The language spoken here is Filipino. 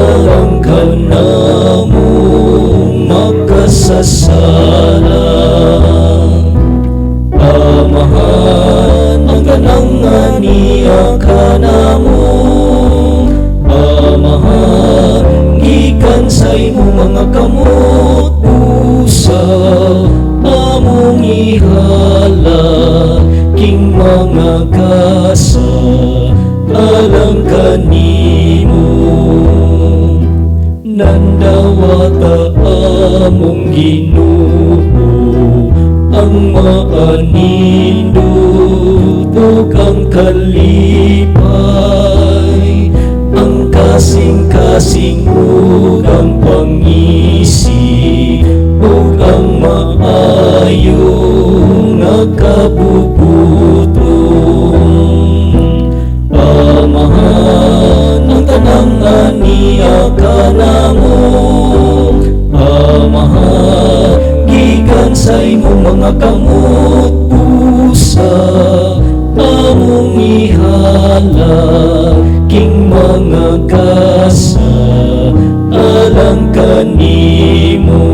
alang ka namo makasasala. Amahan ang ganang aniya ka namo, amahan gikan sa imo mga kamot pusa, among ihala king mga kasa alang kanimo. Nandawata among Ginoo ang maanindot ang kalipay, ang kasing-kasing ug ang pangisip ug ang maayo nga kabubuton. Amahan ang tanang aniya ka namo, amahan gikan sa imong mga kamot pusa, among ihala king mga kasa alang kanimo.